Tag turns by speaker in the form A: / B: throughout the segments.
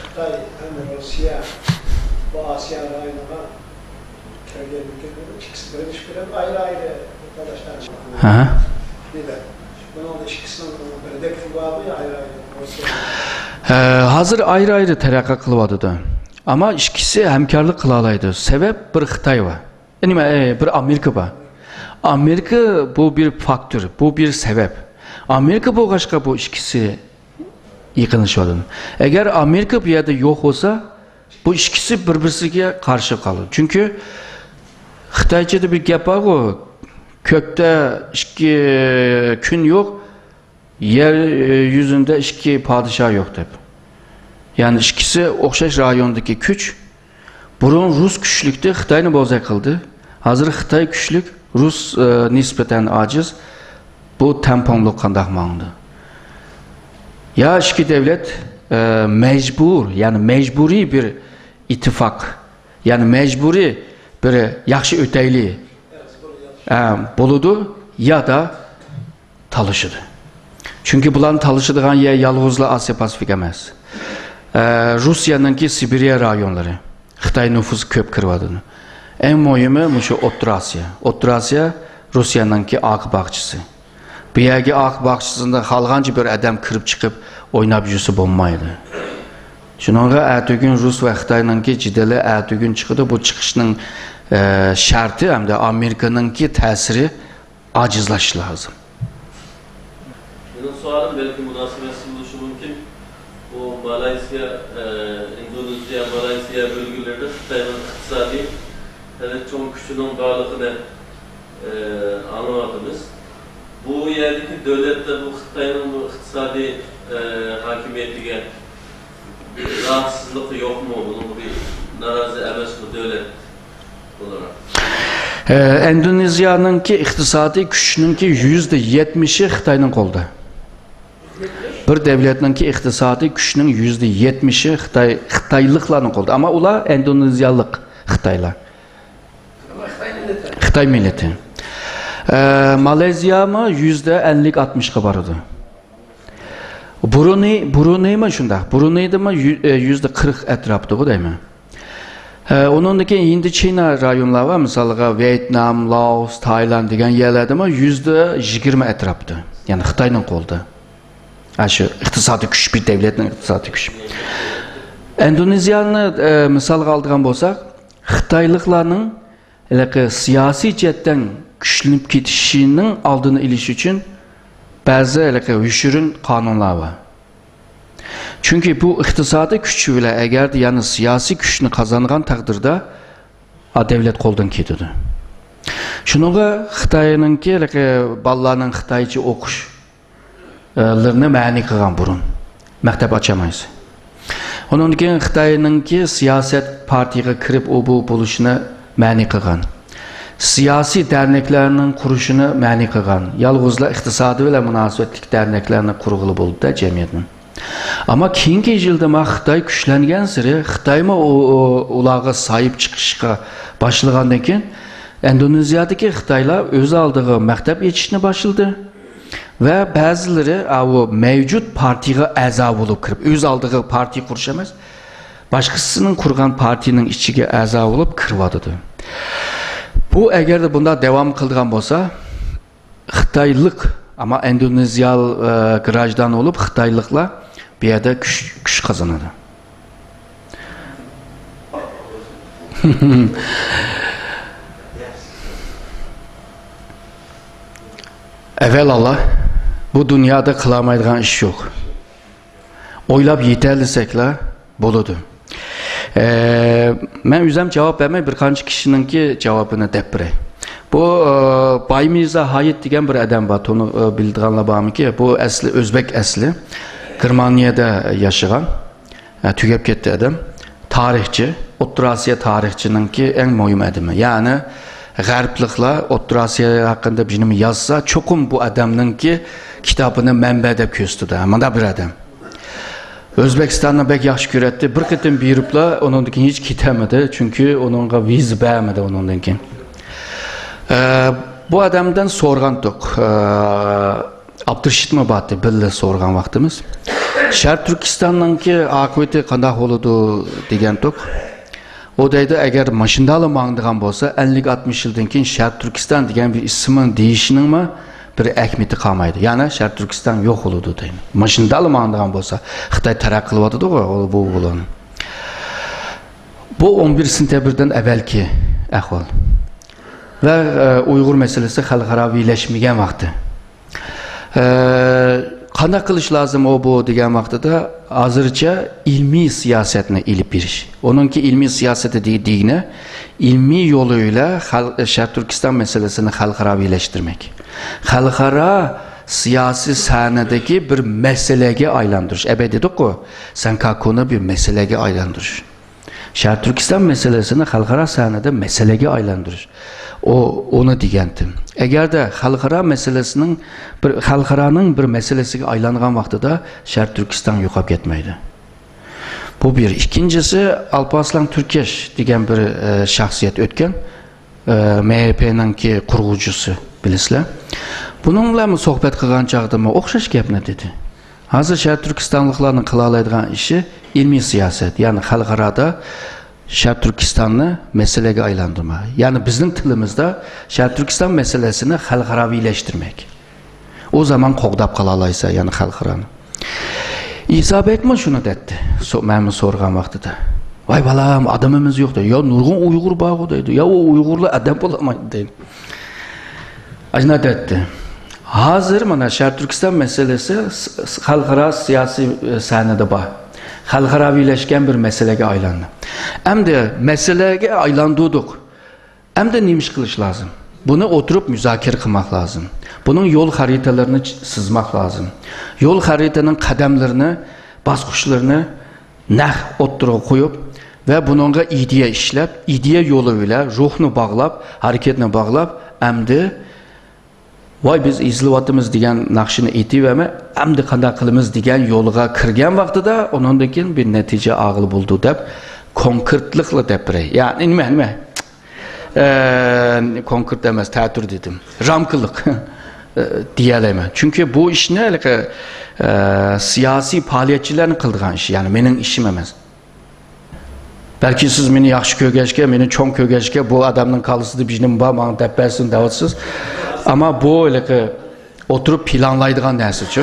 A: Xitay hem Rusya bu Asya rayonuna ikisi birinci film ayrı arkadaşlar.
B: Ha.
A: Bir de bunun ikisinin birdeki babı ayrı.
B: Hazır ayrı tərəqqi qılıb da. Ama ikisi həmkarlıq qılalaydı. Sebep bir Xitay var. Yani bir Amerika var. Amerika bu bir faktör, bu bir sebep. Amerika bu başka bu ikisi yıkılış oldu. Eğer Amerika bir yerde yok olsa bu ikisi birbirine karşı kalır. Çünkü Xitayca'da bir gap var o. Kökte iki gün yok, yer yüzünde iki padişah yok tabi. Yani ikisi okşaş rayondaki güç. Burun Rus güçlükte Xitay'ını boza kıldı. Hazır Xitay güçlük, Rus nispeten aciz. Bu temponluk kandakmandı. Ya iki devlet mecbur, yani mecburi bir ittifak, yani mecburi bir yaxşı öteyli buludu ya da talışıdı. Çünkü bulan talışıdığın yer yalğızla Asya Pasifik emez. Rusya'nınki Sibirya rayonları, Xitay nüfusu köp kırvadını. En mühimi şu Otur Asya. Otur Asya Rusya'nınki ağ bağçısı. Bir yerge ağ bağçısında halgancı bir adam kırıp çıkıp oynab yüzü bulmaydı. Şununla ertügün Rus ve Xitay'ınki cideli ertügün çıkıdı. Bu çıkışının şartı hem de Amerika'nınki tesiri acizlaşı lazım.
C: Benim sualım belki münasebesi buluşu mümkün. Bu Malezya, Endonezya, Malezya bölgelerinde Xitay'ın iktisadi çok güçlünün varlığını anlamadınız. Bu yerdeki devlette bu Xitay'ın bu iktisadi hakimiyetine rahatsızlığı yok mu? Bunun bir narazı emez mi devlet olarak?
B: Endonezya'nınki iktisadi güçününki %70'i Xitay'ın kolda. Bir devletninki iktisadi güçünün %70'i Xitaylıkların kolda. Ama ula Endonezyalık Xitaylar. Xitay milleti. Malezya mı %50-60 vardı. Brunei mi şunda? Brunei'de mi %40 etrafta o değil mi? Onundaki Hindi Çin rayonlar var. Mesela Vietnam, Laos, Tayland degen yerlerde mi %20 etrafta. Yani Xitay'ın kolda. Şu iktisadi güç, bir devletin iktisadi güç. Endonezya'nı misal aldığım olsak, Xitaylıklarının siyasi cihetten güçlənib ketişinin aldığını iliş için bazı hüşürün kanunlar var. Çünkü bu iktisadi güçü ile eğer yani siyasi güçünü kazanılan takdirde devlet koldan ketidir. Şununla Xitay'ınki ballarının Xitaycı okuşlarını mani kılgan burun. Mektep açamayız. Onun için Xitay'ınki siyaset partiye kirip o bu buluşunu mani kılgan. Siyasi derneklerinin kuruşunu mani kılgan. Yalğızla iktisadi ve münasebetlik derneklerinin kurulu buldu da cemiyetin. Ama keyinki yılda Xitay güçlengen sırı Xitay mı ulağa sahip çıkışına başlagandan keyin Endonezya'daki Xitaylar öz aldığı mektep yetişine başladı ve bazıları o mevcut partiye əza bulup kirip öz aldığı partiyi kuruşamaz. Başkasının kurgan partinin içine əza bulup kırvadıdı. Bu eğer de bunda devam kıldığım olsa Xitaylık ama Endonezyal grajdan olup Xitaylıkla bir yerde güç kazanır. Evvelallah bu dünyada kılamaydıgan iş yok. Oylap yeterlisekler boludu. Ben üzem cevap vermey bir kançı kişininki cevabını depre. Bu Bay Mirza Hayit degen bir adam var, onu bildiğinle bağımı ki bu əsli Özbek əsli Kırmaniyada yaşayan tügep ketdi adam, tarihçi, Otur Asya tarihçininki en mühim adamı. Yani G'arbliklar Otur Asya hakkında bir yazsa çokum bu adamninki kitabını mənbə deb köstüdü. Mana bir adam. Özbekistan'da pek yaxşı göretti. Bir kıtım biripla onunki hiç kitemedi. Çünkü onunla viz beğenmedi onunki. Bu adamdan sorgandık. Abdurşit mi battı? Bildi sorgan vaktimiz. Şərq Türkistan'ınki akıbeti qandaq oludu degan toq. O deydi, eğer maşındalı mağdığan bolsa 50-60 yıldan keyin Şərq Türkistan degan bir ismin deyişinin mi bir əhmiyyəti qalmaydı. Yani Şərq Türkistan yok oludu deyim. Maşındalı mağdığan bolsa Xitay tərəqqi qılıvadı o bu bulan. Bu 11 sentyabrdan əvvəlki əhval. Və Uyğur meselesi xalqaraviləşməyən vaxtı. Qandaq qilish lazım o bu degan vaqtida hozircha ilmiy siyosatni ilib berish. Onunki ilmiy siyosati deydigini ilmiy yo'luyla Şərq Türkistan meselesini xalqaraviylashtirmak. Xalqaro siyasi sahnedeki bir meselege aylandırış. Dedik-ku, Sankakunu bir meselege aylandırış. Şərq Türkistan meselesini xalqaro sahnede meselege aylandırış. Onu degandim. Eğer de xalqaro meselesinin xalqaronun bir meselesiga aylangan vaqtida Şərq Türkistan yo'qolib ketmaydi. Bu bir. İkincisi Alparslan Türkeş degan bir şahsiyet o'tgan. MHP'ninki qurg'uvchisi bilasizlar. Bununla mı sohbet qilgan chaqdimi o'xshash gapni dedi. Hozir Şərq Türkistanliklarning qila oladigan ishi ilmiy siyosat, ya'ni xalqaroda Şərq Türkistan'ı meselege aylandırma. Yani bizim tilimizde Şərq Türkistan meselesini xalqaraviylashtirmak. O zaman qo'g'dab qalalaysa, yani xalqarani. İsa Bekman şunu dedi. Mənim sorğan vaqtida. Vay balam, adamımız yoxdur. Ya nurgun Uyğur bağı deydi. Ya o Uyğurlar adam bulamaydı deydi. Ajna dedi. Hazır mana Şərq Türkistan meselesi xalqaro siyasi sahnede var. Xalqaraviylashgan bir meseleге aylandı. Hem de meselege aylandırdık. Hem de neymiş qilish lazım. Bunu oturup müzakere qilmak lazım. Bunun yol haritalarını sızmak lazım. Yol haritanın qadamlarini, basqıçlarını naq o'ttirib qo'yib ve bununla ideya ishlab, ideya yo'luyla ruhni bağlab, hareketini bağlab, hem de vay biz izliyotimiz degan naqshini aytibami, hamda qanday qilamiz degan yo'lga kirgan vaqtida undan keyin bir natija og'il bo'ldi deb konkretlikla deb biray. Ya'ni nima? Konkret emas, ta'tur dedim. Ramqiliq deyalaman. Çünkü bu ishni siyosiy faoliyatchilarning qilgan ishi, ya'ni mening ishim emas. Belki siz meni yaxshi ko'rgachga, meni cho'ng ko'rgachga bu adamning qalısida bijnim bor, meni deb bersin deyapsiz. Ama bu öyle ki oturup planlaydıgan narsa-ku.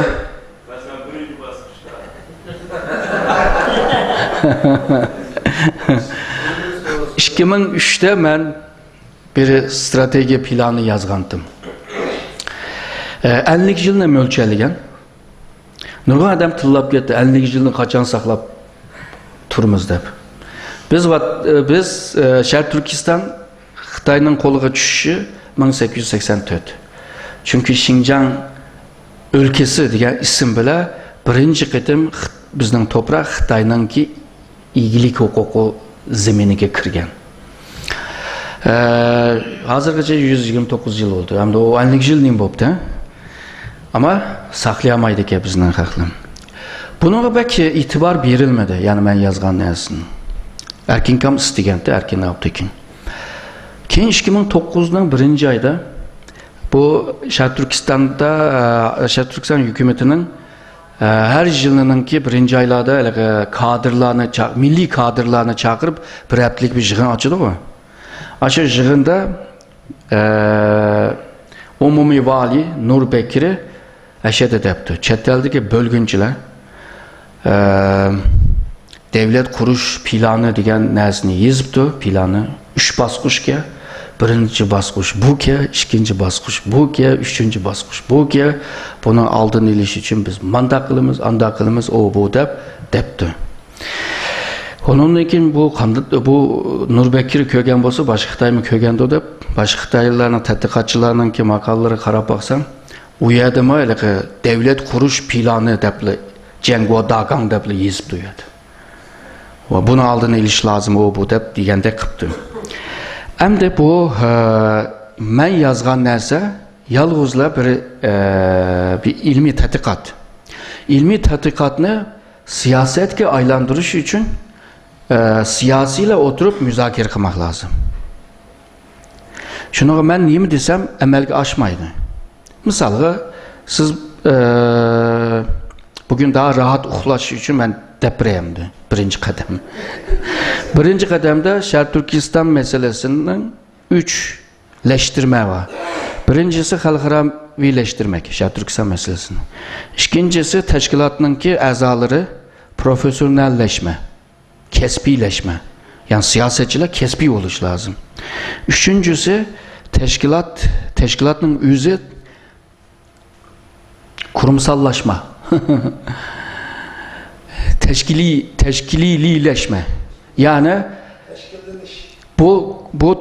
B: İki ming uchda men bir strategiya planı yazgandim. 50 yılını mo'ljallagan. Nurg'un adam tillab ketdi, 50 yilni qachon saqlab turimiz deb. Biz Şərq Türkistan Xitoyning qo'liga tushishi 1884. Çünkü Xinjiang ülkesi degan isim bilan birinchi qitim bizning to'proq Xitoyningki igilik huquqi zeminiga kirgan. Hozirgacha 129 yil oldu. Hamda o 50 yil nim bo'libdi. Ama saqlayamaydi ki bizning xalqlar. Bunga belki itibar berilmedi. Yani men yazgan narsani. Erkinkam istiganda Erkin Alptekin. Keyin 2009'dan birinci ayda bu Şərq Türkistan'da Şərq Türkistan hükümetinin her yılınınki birinci aylarda kadrlarını, milli kadrlarını çağırıp bir haftalık bir yığın açıldı mı? Aşı yığında umumi vali Nur Bekir'i eşede depti. Çeteldeki bölgüncüler devlet kuruş planı degan narsani yezibdi, planı 3 basqıchga. Birinci basqıch bu ki, ikinci basqıch bu ki, üçüncü basqıch bu ki. Bunun aldığını iliş için biz manda qilamiz, anda qilamiz, o bu depti. Onun için bu Nurbekir ko'rgan bo'lsa, boshqa Xitoymi ko'rganda deb, boshqa Xitoylarning tadqiqotchilarining ki maqolalari qarab baqsam, u yerda devlet kuruş planı deb, Jangwo Dagang deb yezib qo'yadi. Va buni aldığını ilish lazım o bu deb deganda qilibdi. Hem de bu men yazgan narsa yalnızla bir ilmi tədqiqat. İlmi tədqiqatını siyasetke aylandırış için siyasiyle oturup müzakere qilmak lazım. Şunu men neymi desem əməlga aşmaydı. Misalga siz Bugün daha rahat uxlash üçün mən depreyimdi. Birinci qadam. Birinci qadamda Şərq Türkistan meselesinin 3 leştirme var. Birincisi xalqaravileştirmek Şərq Türkistan meselesini. İkincisi təşkilatınınki əzaları profesyonelleşme, kesbileşme. Yani siyasetçiler kesbi oluş lazım. Üçüncüsü teşkilatın özü kurumsallaşma. Teşkilileşme. Yani bu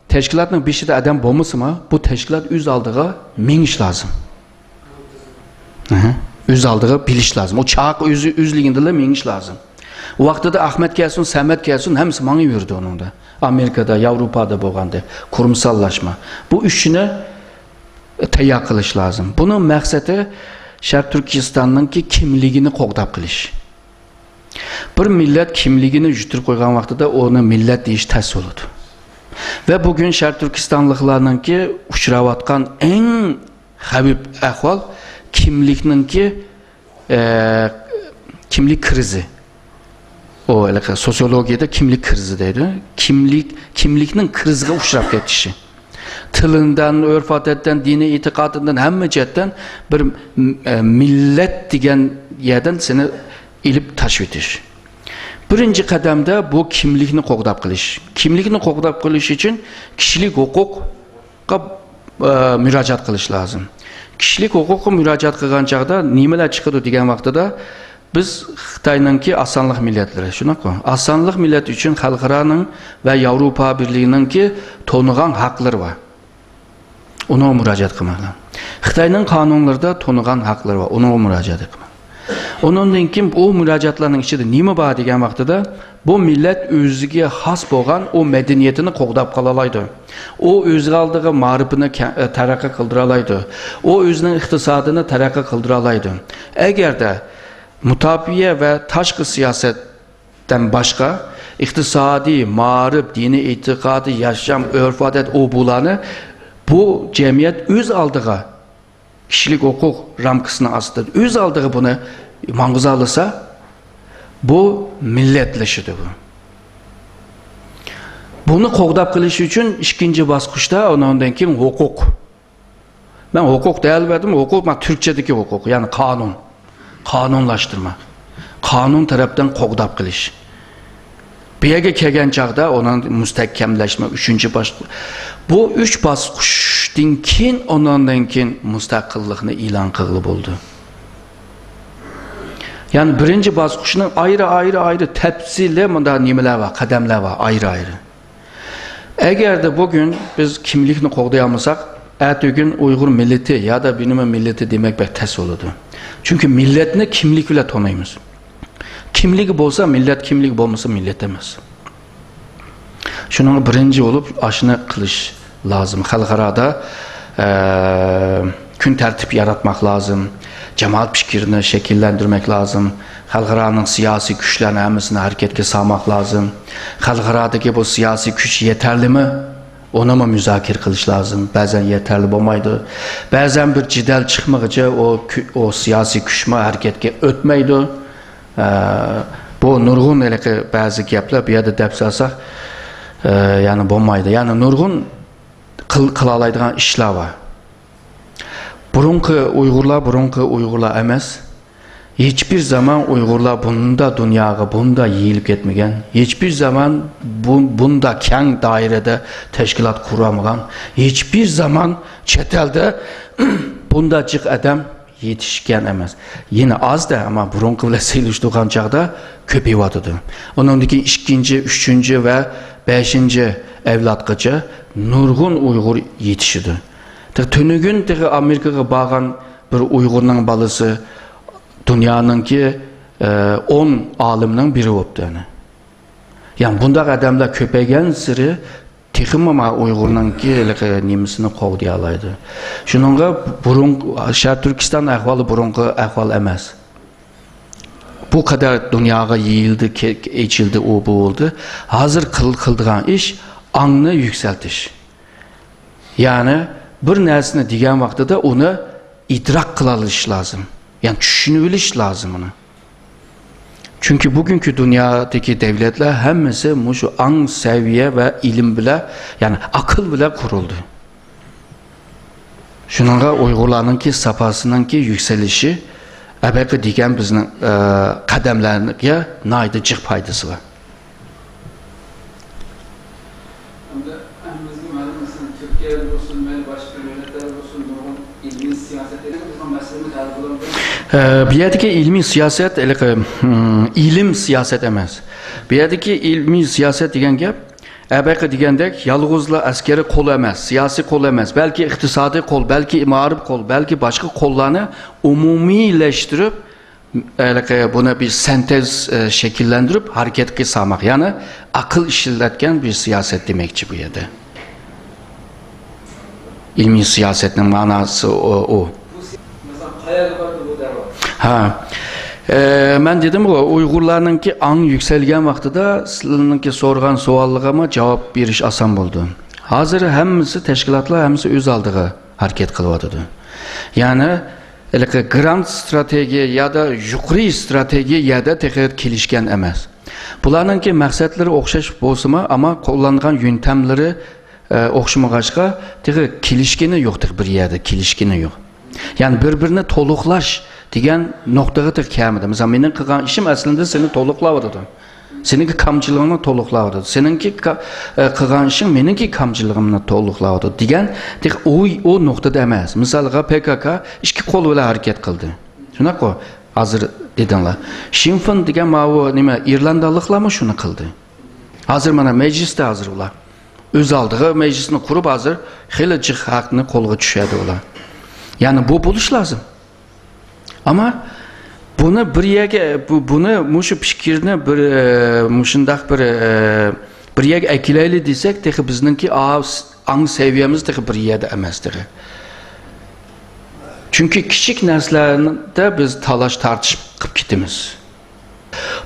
B: teşkilatın bir şeyde adam bulması mı? Bu teşkilat üz aldığı min iş lazım. Üz aldığı biliş lazım. O çağ üzlüğünde min iş lazım. O vaxtda da Ahmet gelsin, Səməd gelsin, hepsi manı yürüdü onun da. Amerika'da, Avrupa'da boğandı. Kurumsallaşma. Bu üçünü təyyak qilish lazım. Bunun məqsədi Şərq Türkistan'ın ki kimligini qoğdab qilish. Bir millət kimligini jutur qoyğan vaxtda onu millət deyiş təs oldu. Ve bugün Şərq Türkistanlıqlarının ki uçravatqan en xəbib əhval kimliknin ki kimlik krizi. O sosyologiyada kimlik krizi deydi. Kimliknin krizine uçrab ketişi. Tılından, örf adetten, dini itikadından, hem cəhətdən bir millet degen yerden seni ilip taşvitiş. Birinci qədəmdə bu kimlikni qoğdab qilish. Kimlikni qoğdab qilish için kişilik hüquqqa müracaat qilish lazım. Kişilik hüquqqa müracaat qilgan çağda nimeler çıxıdı degen vaxtda biz Xitay'nınki asanlıq millətləri, şuna qoy. Asanlıq millət üçün xalqaranın və Avropa Birliğinin ki tonuğan haqları var. Ona müracaat qılmalı. Xitay'nın kanunlarda tonuğan haqları var. Ona müracaat qılmalı. Onundan kim o müracaatlarının içinde nime var degen vaxtda bu millət özüge has bolğan o medeniyetini qoğdab qalalaydı. O özü aldığı marifini tərəqqi qıldıralaydı. O özünün iqtisadını tərəqqi qıldıralaydı. Əgər də mutabiye ve taşkı siyasetten başka iktisadi, marif, dini itikadı, yaşam, örf, adet, bulanı bu cemiyet öz aldığı kişilik hukuk ramkısına astı. Öz aldığı bunu mangıza alırsa bu milletleşidir bu. Bunu qoğdab qilish üçün ikinci basqışda ondan kim hukuk. Ben hukuk değer verdim. Hukuk Türkçedeki hukuk yani kanun. Kanunlaştırma. Kanun taraftan qoğdab qilish. Bir yerge kelgan çağda onun müstəhkəmləşmə üçüncü basqış. Bu üç basqışdan keyin ondan keyin müstəqillikni e'lon qilib oldu. Yani birinci basqışının ayrı tepsili bunda nimeler var, kademler var, ayrı. Eğer de bugün biz kimlikni qoğdayamısak, gün Uygur milleti ya da benim milleti demek pek ters olurdu. Çünkü milletini kimlik ile tanıyımız. Kimlik olsa millet, kimlik olmasa millet demez. Şunun birinci olup aşını kılış lazım. Xalqarada gün tertip yaratmak lazım. Cemaat fikrini şekillendirmek lazım. Xalqaranın siyasi güçlerini həmsini hareketke salmak lazım. Xalqaradaki bu siyasi güç yeterli mi? Ona mı müzakir kılış lazım? Bazen yeterli olmaydı. Bazen bir cidel çıkmakça o siyasi güçme hareketke ötmeydi. Bu nurgun eleki bazı gepler bir yerde depsalsak yani olmaydı. Yani nurgun kılalaydıgan işler var. Burunki Uygurlar emas. Hiçbir zaman Uygurlar bunda dünyaya bunda yiyilip gitmegen, hiçbir zaman bunda keng dairede teşkilat kuramagan, hiçbir zaman çetelde bunda cık adam yetişken emas. Yine az da ama burunki bile seyiriştiğen çağda köpeyvatıdı. Onundaki ikinci, üçüncü ve beşinci evlatqıcı nurgun Uygur yetişidi. Tünügün Amerika'ya bağan bir Uygur'un balısı dünyanın ki 10 aliminin biri oldu. Yani bunda adamlar köpegen sırrı teximama Uygur'un ki nimisini qoğdayalaydı. Şununla Şərq Türkistan ahvalı burunqu ahval emas. Bu kadar dünyaya yayıldı, geçildi, o bu oldu. Hazır kıldığın iş anını yükseltiş. Yani bir nərsini degen vaxtda onu idrak kılış lazım. Yani düşünübiliş lazım bunu. Çünkü bugünkü dünyadaki devletler hemmesi şu an seviye ve ilim bile, yani akıl bile kuruldu. Şununla Uygurlarınki sapasınınki yükselişi elbette diyen bizning qadamlarga nayda jiq foydasi var.
D: Türkiye'de olsun, başka milletler olsun, ilmi siyaset edelim, meselemiz her bulan.
B: Bir yerdeki ilmi siyaset, ilim siyaset emas. Bir yerdeki ilmi siyaset degan gap, elbette degandek yalğızla askeri kol emas, siyasi kol emas, belki iktisadi kol, belki ma'rif kol, belki başka kollarını umumiyleştirip buna bir sentez şekillendirip hareketke salmak. Yani akıl işletken bir siyaset demekçi bu yerde. İlmi siyasetin manası o.
D: Mesela hayal vardı bu devam.
B: Ha. Ben dedim o Uygurlarınki an yükselgen vaxtıda sizlarınki sorgan suallığa cevap beriş asan oldu. Hazır hemmisi teşkilatlar hemmisi öz aldığı hareket kılıvadıdı. Yani grand strateji ya da yuqori strateji ya da tekrar kelişken emas. Bularınki maksatları okşaş bolsama ama kullanılan yöntemleri okşamagaçqa tekrar kelişkeni yoktur bir yerde, kelişkeni yok. Yani birbirini toluqlaş degan noktaga kelmedi. Mesela mening qilgan ishim aslında seni toluqlayotdi. Seninki kamchiliğini toluqlayotdi. Seninki qilgan ishing meningki kamchiligimni toluqlayotdi degan o noktada emas. Misalga PKK ikki qo'l bilan harakat qildi. Shunaqa hozir dedinglar. Sinn Féin degan ma'vu nima irlandaliklarmi shuni qildi. Hozir mana majlisda hozir ular öz aldığı meclisini kurup hazır xeyli jiq haqni qo'lga tushadi ular. Yani bu buluş lazım. Ama bunu bir yerga bunu mushu fikrni bir mushundaq bir yerga akilayli desek, texi bizningki ang seviyemiz texi bir yerda emas texi. Çünkü kichik narsalarda biz talash tartishib qilib ketamiz.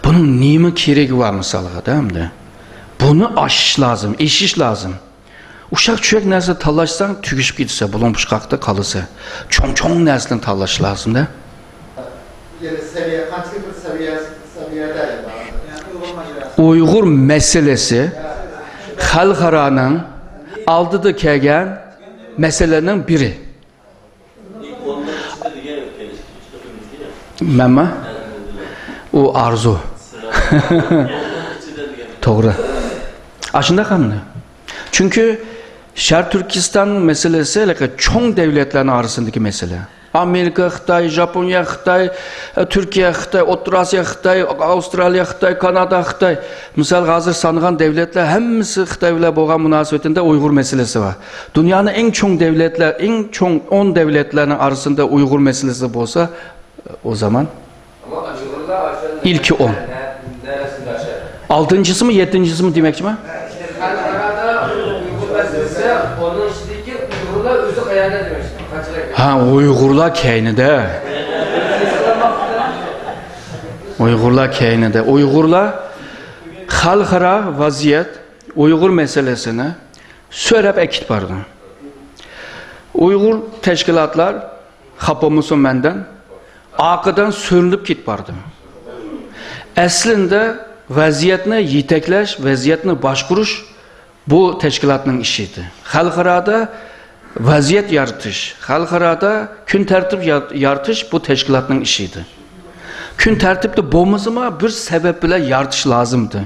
B: Bunun nima keragi var misalga, da? Bunu aşış lazım, eşiş lazım. Uşaq çürek narsa tallaşsan tügüşüp gitse, bulun puşqaqda kalırsa. Çoğun narsadan talaş lazım da.
E: Yani seviye, kaçlı bir seviyede
B: Uygur meselesi xalqaranın aldıda kelgan meselenin biri.
C: İlk ondan içinde diyen ülkeleştirmiş.
B: Mema? O arzu. Doğru. Aşında kanlı. Çünkü Şark Türkistan meselesi çoğun devletlerin arasındaki mesele. Amerika, Xitay, Japonya, Xitay, Türkiye, Xitay, Orta Asya, Xitay, Avustralya, Xitay, Kanada, Xitay. Misal hazır sanılan devletler hemmisi Xitay ile boğan münasebetinde Uygur meselesi var. Dünyanın en çoğun devletler, en çoğun 10 devletlerin arasında Uygur meselesi olsa o zaman ilki 10. Altıncısı mı, yedincisi mi demekçi mi?
D: Onun içindeki Uygurlar özü hayalde demek.
B: Ha, Uygurlar keynide. Uygurlar keynide. Uygurlar xalqaro vaziyet, Uygur meselesini söylep ekit bardı. Uygur teşkilatlar xapamısı benden arkadan sürünüp git bardı. Aslında vaziyetini yetekleş, vaziyetini başkuruş bu teşkilatın işiydi. Xalqarada vaziyet yaratış, xalqarada kun tertip yaratış bu teşkilatın işiydi. Kun tertipte bolmasıma bir sebep bile yaratış lazımdı.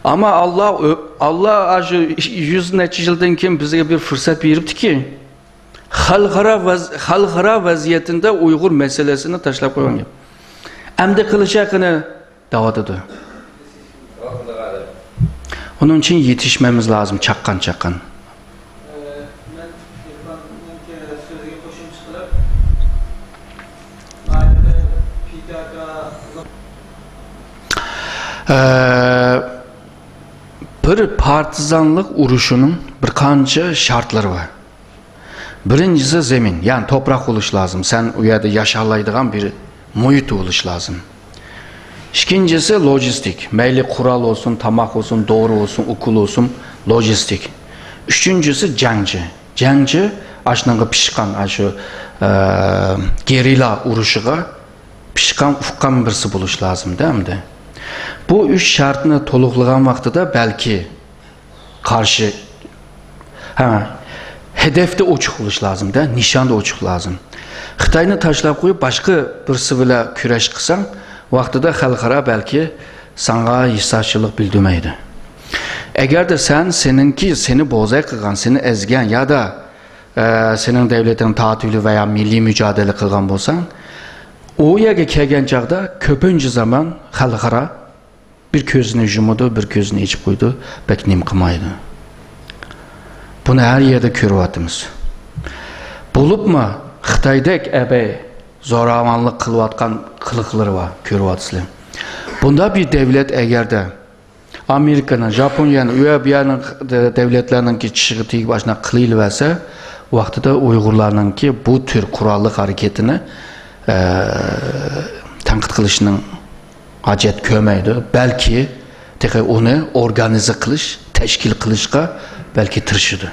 B: Ama Allah yüz neçə yıldan kim bize bir fırsat veripti ki xalqaro vaziyetinde Uygur meselesini taşlap koyan. Emde kılacakını davadıdı. Onun için yetişmemiz lazım çakkan. Bir partizanlık uruşunun bir kanca şartları var. Birincisi zemin, yani toprak oluş lazım. Sen o yerde yaşarlaydığın bir muhit oluş lazım. İkincisi lojistik. Meyli kural olsun, tamak olsun, doğru olsun, okul olsun, lojistik. Üçüncüsü cangcı. Cangcı, aşınıngı pişkan, aşı gerilla uruşuğa pişkan ufkan birisi buluş lazım değil mi? Bu üç şartını toluqlayan vaxtıda belki karşı hedefte uçuq buluş lazım da, nişanda uçuq lazım. Xitayını taşlap koyup başka birisi bile küreş kısan vaxtıda xalqara belki sana hissasçılık bildirmeydi. Eğer de seninki seni bozay kılgan, seni ezgen ya da senin devletin tatili veya milli mücadele kılgan bolsan, o yerge kelgen çağda köpüncü zaman xalqara bir közünü jumudu, bir közünü içip koydu, pek nim kımaydı. Bunu her yerde körüvatımız. Bulup mu Xitaydek ebe zoravanlık kılıvatkan kılıkları var, körüvatıslı. Bunda bir devlet eğer de Amerika'nın, Japonya'nın, Üyebiyanın devletlerinin ki çışı teyik başına kılıyla verse, vaxtıda Uygurlarının ki bu tür kurallık hareketini tankıt kılışının acet kömeydi. Belki onu organize kılış, teşkil kılışka belki tırşıdı.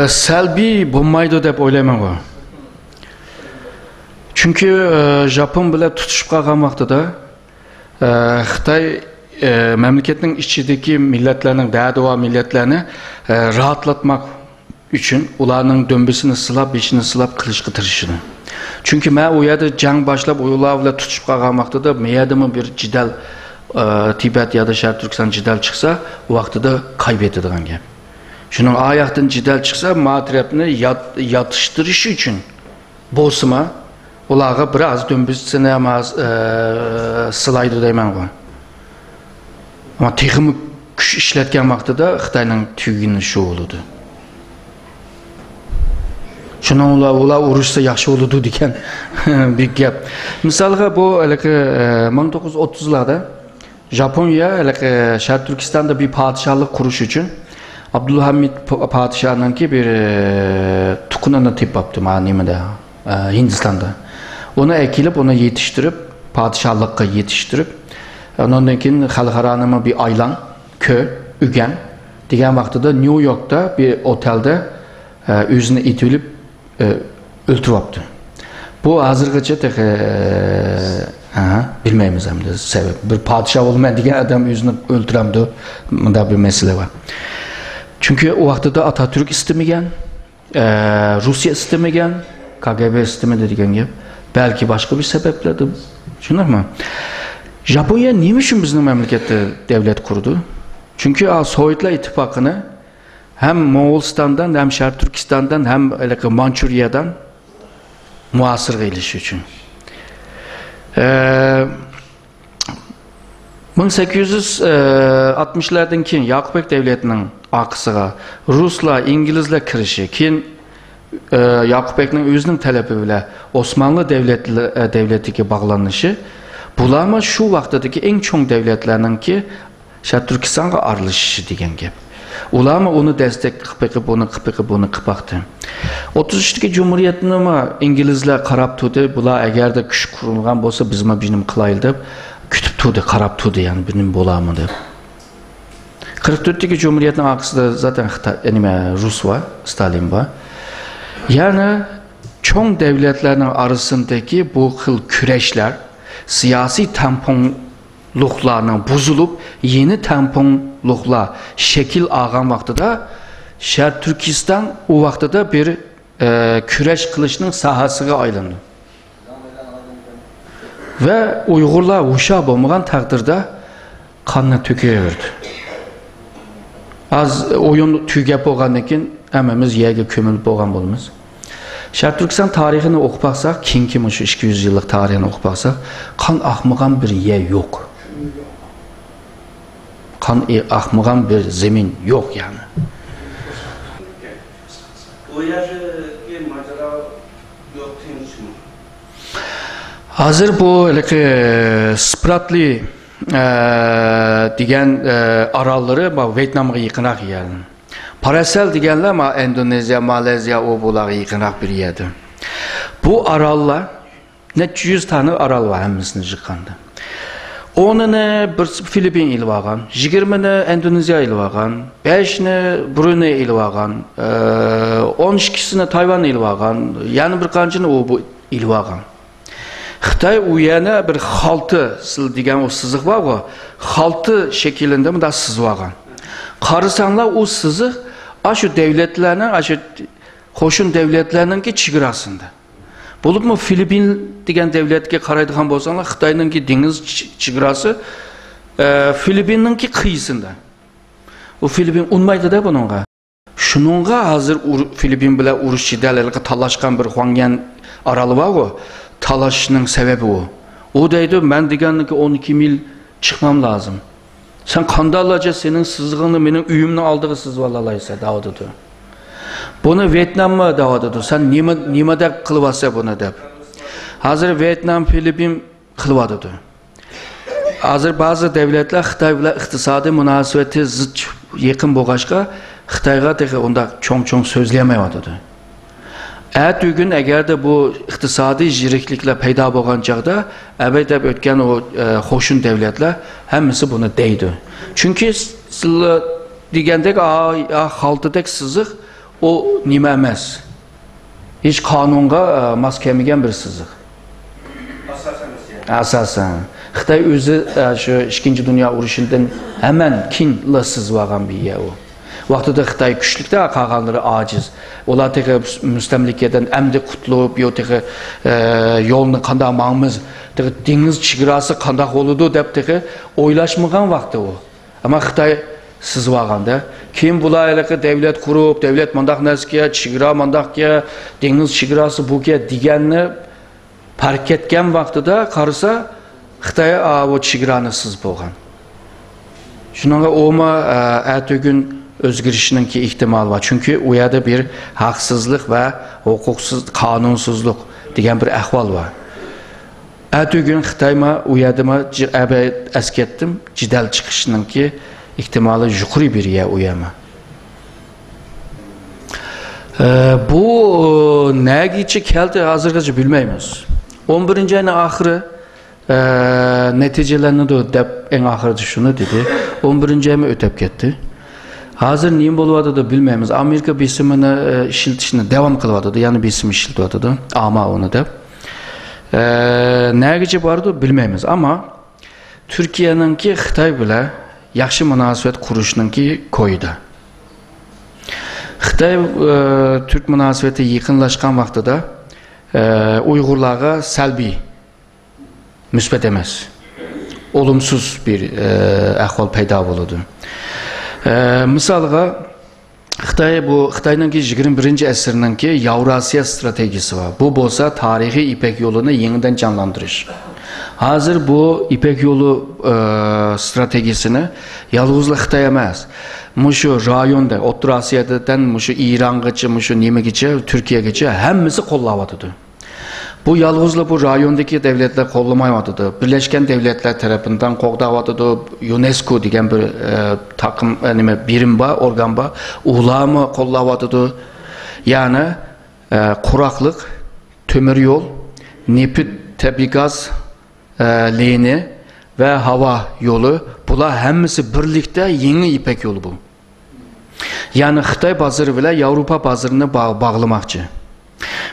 B: Selbi bulmaydı dep oylamam o. Çünkü Japon bile tutuşup kalkan vaxtıda Xitay memleketin içindeki milletlerinin, dağ milletlerini rahatlatmak için ularının dömbesini sılap, işini sılap kılışkı tırışını. Çünkü ben o yerde can başlap uyularla tutuşup kalkan vaxtıda meyadımın bir cidel Tibet ya da Şərq Türkistan cidel çıksa o vaxtıda kaybedilen gibi. Şunun ayaktan cidel çıksa matrepini yatıştırışı için bozma ulağa biraz dömbüsüne ama sılaydı deymen o. Ama teximi işletken vaxtıda Xitayның tüyünün şu oludu. Şunun ula uruşsa yaxşı oludu diken bir gap. Misalga bu 1930'larda Japonya Şərq Türkistan'da bir padişahlık kuruş için Abdülhamid padişahının ki bir tukununu tip yaptı manimede Hindistan'da. Onu ekilip, onu yetiştirip, padişahlıkka yetiştirip, ondan keyin xalqaranın bir aylan, köy, ügen, diyen vaxtıda New York'ta bir otelde özünü itilip öldürüp yaptı. Bu hazırgacha bilmeyimiz hem de sebep. Bir padişah olmayan diyen adam özünü öldüremdi. Bunda bir mesele var. Çünkü o vaxtıda Atatürk istemigen, Rusya istemigen, KGB istemedi diyen gibi. Belki başka bir sebeplerdi. Şunlar mı? Japonya niçin bizim memlekette devlet kurdu? Çünkü Sovyetler İttifakı'nı hem Moğolistan'dan hem Şərq Türkistan'dan hem Mançurya'dan muasır gelişi için. 1860'lardan keyin Yakubek devletinin akısıga Ruslar, İngilizler kirişi, keyin Yakubek'nin özünün talebi bile Osmanlı devletiga bağlanışı, bularma şu vaxtdaki en çoğun devletlerinin ki Şərq Türkistan'a arılışışı degen gep. Ularma onu desteklayıp, onu kıpaktı. 33'teki Cumhuriyetini ama İngilizler karab tutu, bular eğer de küç kurulgan bolsa bizime benim kılayıldı, kütüp tutu, karab tutu yani benim bolamıdı. 44'teki Cumhuriyet'in akısında zaten Rus var, Stalin var. Yani çoğun devletlerin arasındaki bu hıl küreşler, siyasi tamponluklarının bozulup yeni tamponluklar şekil ağan vaxtıda Şərq Türkistan o vaxtıda bir küreş kılışının sahasına aylandı. Ve Uygurlar uşaq olmayan takdirde kanına töküyordu. Az oyun tügep olgandan keyin hemmemiz yerge kömülüp bolgan bolmuz. Şərq Türkistan tarixini oxupaqsaq, kim şu 200 yıllık tarixini oxupaqsaq, kan axmıgan bir yer yok. Kan axmıgan bir zemin yok yani.
C: O yerdeki macera yok demiş mi?
B: Hazır bu Spratly diyen aralları Vietnam'a yakınak yani. Parasel diyenler ama Endonezya, Malezya o bulağı yakınak bir yerdi. Bu arallar net 100 tane aral var hemimizin çıkandı. 10'ını bir Filipin ilib algan, 20'ni Endoneziya ilib algan, 5'ni Brunei ilib algan, 12'sini Tayvan ilib algan, yani bir qanchini o bu ilib algan. Xitoy u yana bir xaltı degan o sızıq var o, xaltı şekilinde mi da sızıb algan. Qarısanlar o sızıq aşı devletlerinin, aşı qoşun devletlerinin çigrasında. Bulup mu Filipin degan devletke qaraydigan bolsanlar, Xitoyninki dengiz çigrası Filipinninki qiyısında. O Filipin unmaydı da bununla. Şununla hazır Filipin bilan uruş jidallarga talashgan bir Huangyan aralı var o. Talaşının sebebi o. O deydi, ben deganiki 12 mil çıkmam lazım. Sen kandalaca senin sızgını benim üyümle aldığı sızvalaysa davadıdı. Bunu Vietnam'a davadıdı. Sen nimada kılıvasa bunu dep. Hazır Vietnam, Filipin kılıvadıdı. Hazır bazı devletler Xitoy bilan iqtisodiy munosabati zid yaqin bo'lg'achqa Xitoyga onda cho'ng so'zlayolmayotdi. Gün eğer de bu iqtisodiy jiriklikler paydo bo'lgan chaqda, abaydab o'tgan o qo'shin devletler hammasi buni deydi. Chunki sizlar degandek xaltidek sızıq o nima emas. Hech qonunga mos kelmagan bir sızıq. Asasen. Xitoy o'zi shu 2. Dünya urushidan hemen kinla sızıb algan bir yer o. Vaxtıda Xitoy güçlükdə qalğanları aciz. Onlar təxə müstəmləkədən əmdi qutulub, yo təxə yolunu qandaq mağımız, təxə deniz çigrası qandaq oludu deyib təxə oylaşmağan vaxtı o. Amma Xitoy sızıb alğanda, kim bulaylıqı devlet qurub, devlet mandaq nəzkiyə, çigra mandaqya, deniz çigrası buğa digənini fark etken vaxtıda qarısa Xitoy o çigranı sızıb olğan. Şununla olma gün özgürlüğününki ihtimal var. Çünkü o yerde bir haksızlık ve hukuksuz, kanunsuzluk diyen bir ahval var. Ertesi gün Xitayma o yerdema eskettim, cidel çıkışınınki ihtimali yukarı bir yer uyama. Bu neye için geldi hazırca bilmeyimiz. 11. ayın ahırı neticelerini de en ahırda şunu dedi. 11. ayımı ötep gitti. Hazır neyim boluvadı da bilmeyimiz. Amerika besimini işiltişini devam kılıvadı. Yani besim işiltivadı. Ama onu da. Neye geçip vardı bilmeyimiz. Ama Türkiye'ninki Xitoy bile yaxshi münasebet kuruşununki koydu. Xitoy Türk münasebeti yakınlaşkan vaxtıda Uygurlarga salbiy, müsbet emas, olumsuz bir ahval payda buludu. Misalga Xitoyninki 21. asrninki Yavrasiya stratejisi var. Bu bolsa tarihi İpek yolunu yeniden canlandırış. Hazır bu İpek yolu stratejisini yalnızla Xitoy emas, muşu rayonda, O'rta Asiya'dan muşu İrangacha, muşu Nimegacha, Türkiye'gacha hammasi qo'llayotdi. Bu yalnızla bu rayondaki devletler qo'llamayotdi. Birleşken Devletler tarafından qo'llayotdi. UNESCO degan bir takım birim var, organ var. Ulama qo'llayotdi. Yani quraqliq, temir yol, nefit, tabiiy gaz lehini ve hava yolu, bular hammasi birlikte yeni İpek yolu bu. Yani Xitoy bazarı bilan Avrupa bazarını bağlamakçı.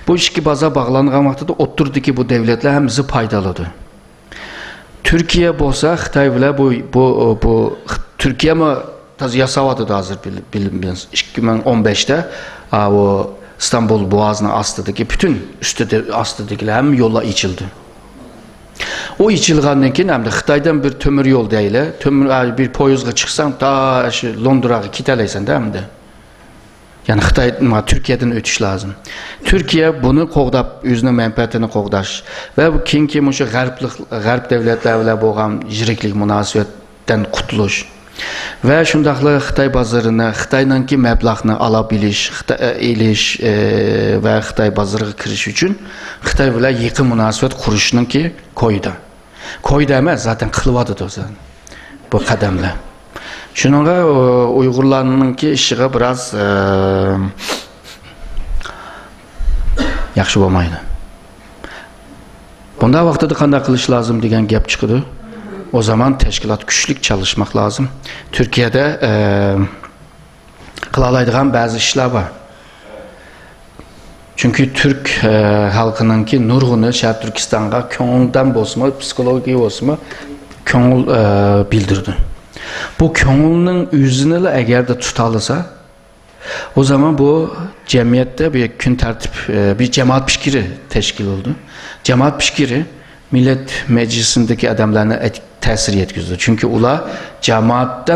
B: Bu iki bazar bağlanğan vaxtda oturdiki bu devletler hammasi paydalıdır. Türkiye bolsa Xitoy bilan bu Türkiye mi yasavadı da hazır bilinmez. 2015'te o İstanbul Boğazı'nın astıdaki bütün astıdakiler hem yola içildi. O içilgandan keyin hem de Xitoydan bir temir yol değil, bir poyozga çıksan ta Londra'ya gitəleysən de hem de. Yani Türkiye'den ötüş lazım. Türkiye bunu qoğdab, özünün menfaatini qoğdaş ve bu kinki muşu Garp devletlerle boğan jiriklik münasibetten qutuluş ve şundaqla Xitoy bazarını, Xitoynanki məblağını ala biliş, ve Xitoy bazarıga kiriş üçün Xitoy bilan yaqin münasibət qurishunki koydu. Koydu emas, zaten qılıvadı o'zi bu qadamlar. Şununla Uygurlarınki işiga biraz yaxshi bo'lmaydi. Bunda vaqtida qanday qilish lazım degan gap chiqdi. O zaman teşkilat güçlük çalışmak lazım. Türkiye'de kılalaydıgan bazı işler var. Çünkü Türk halkınınki nurgunu Şərq Türkistan'a köngülden bozma, psikoloji bozma köngül bildirdi. Bu köngülün yüzünü eğer de tutalısa, o zaman bu cemiyette bir gün tertip, bir cemaat pişkiri teşkil oldu. Cemaat pişkiri millet meclisindeki adamlarına tesir yetkizdi. Çünkü ular cemaat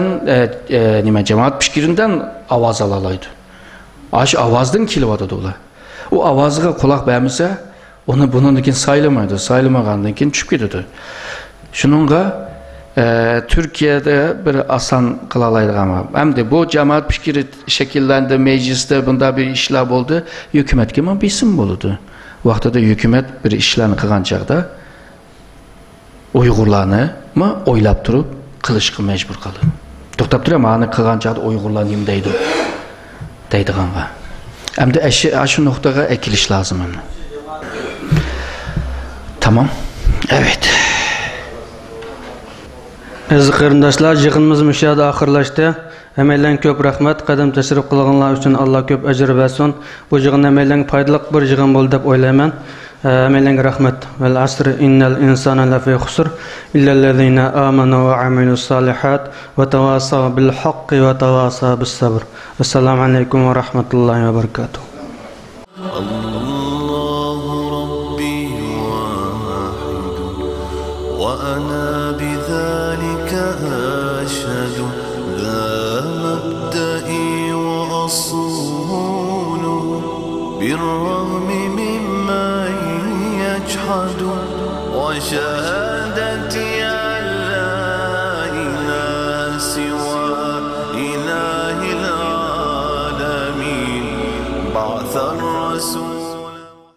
B: pişkirinden avaz alalaydı. Aş avazdan kilvadı ular. O avazıga kulak vermişse onu bununkin sayılmaydı. Sayılmagandan çıkıp gidiyordu. Şununla Türkiye'de bir asan kılalaydı ama hem de bu cemaat fikri şekillendi mecliste bunda bir işler oldu. Hükümet gibi bir isim oldu. Vaxtda da hükümet bir işlerini kılınacakta Uygurlarını mı oylap durup kılışkı mecbur kaldı. Toktap duruyor ama hani kılınacakta Uygurlarını deydi. Deydi kanka. Hem de şu noktaya ekiliş lazım. Tamam. Evet.
F: Aziz qarindoshlar, yig'inimiz mushada oxirlashdi. Hammalarga ko'p rahmat. Qadam tashrif qilganlar uchun Alloh ko'p ajr bersin. Bu yig'in hammalarga foydali bir yig'in bo'ldi deb o'ylayman. Hammalarga rahmat. Val asr innal insana lafi khusr illa allazina amanu va amilus solihat va tawasaw bil haqqi va tawasaw bis sabr. Assalomu alaykum va rahmatullohi va barakatuh.
G: وأنا بذلك أشهد لا مبدئي وأصوله بالرغم ممن يجحد وشهادتي أن لا إله سوى إله العالمين بعث الرسول